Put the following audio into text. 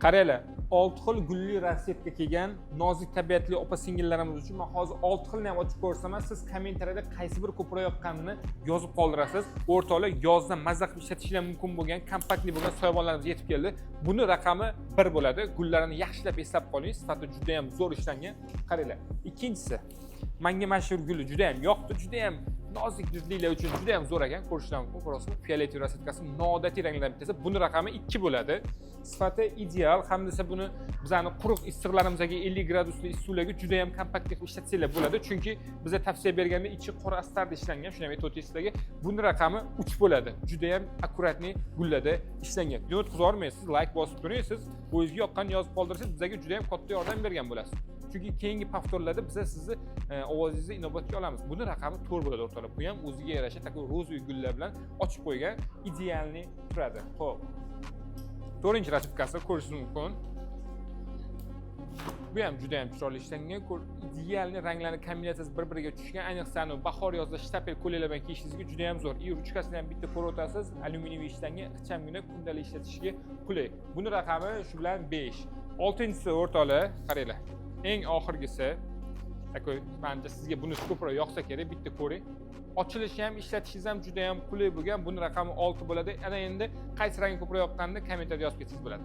Qaranglar, 6 xil gulli rasepga kelgan nozik tabiatli opa-singillarimiz uchun men hozir 6 xilni ham ochib ko'rsaman. Siz kommentariyada qaysi biri ko'proq yoqqanini yozib qoldirasiz. O'rtoqlar, yozda mazza qilib ishlatishingiz mumkin bo'lgan, kompaktli bo'lgan soyabonlarimiz yetib keldi. Buni raqami 1 bo'ladi. Gullarini yaxshilab eslab qoling, sifati juda ham zo'r ishlangan. Qaranglar. Ikkinchisi, menga mashhur guli juda ham yoqdi, juda ham nozik yuzlilar uchun juda ham zo'r ekan. Ko'rishlar mumkin. Ko'rasizmi? Fioletoviy rosetkasi noodatiy ranglardan bittasi. Buni raqami 2 bo'ladi. Sifati ideal, hamda buni bizani quruq issiqlarimizga 50 gradusli issiqlarga juda ham kompaktli qilib ishlatsanglar bo'ladi. Chunki bizga tavsiya berganda ichi qora astarda ishlangan, shuni ham aytib o'tay sizlarga. Buni raqami 3 bo'ladi. Juda ham akkuratli gullarda ishlangan. Video o'tkazib olmaysiz, like bosib turasiz, o'zingizga yoqqanini yozib qoldirsangiz bizga juda ham katta yordam bergan bo'lasiz. Chunki keyingi повторlarda biz sizni ovozingizni inobatga olamiz. Buni raqami 4 bo'ladi o'rtoqlar. Bu ham o'ziga yarasha takoy ro'zoy gullar bilan ochib qo'ygan idealni turadi. Xo'p. 4-chi rasepkasi ko'rishingiz mumkin. Bu ham juda ham chiroyli ishlangan, idealni ranglarni kombinatsiyasi bir-biriga tushgan, ayniqsa bahor yozda shtapel ko'ylaklar bilan kiyishingizga juda ham zo'r. I ruchkasini ham bitta ko'rib o'tasiz, alyuminiy ishlangan, ixchamgina kundalik ishlatishga qulay. Buni raqami shu bilan 5. 6-chisi o'rtoqlar, qaranglar. Eng oxirgisi, menimcha sizga bunisi ko'proq yoqsa kerak, bitta ko'ring. Ochilishi ham, ishlatishingiz ham juda ham qulay bo'lgan. Buni raqami 6 bo'ladi. Ana endi qaysi rang ko'proq yoqqanini kommentariyada yozib ketsangiz bo'ladi.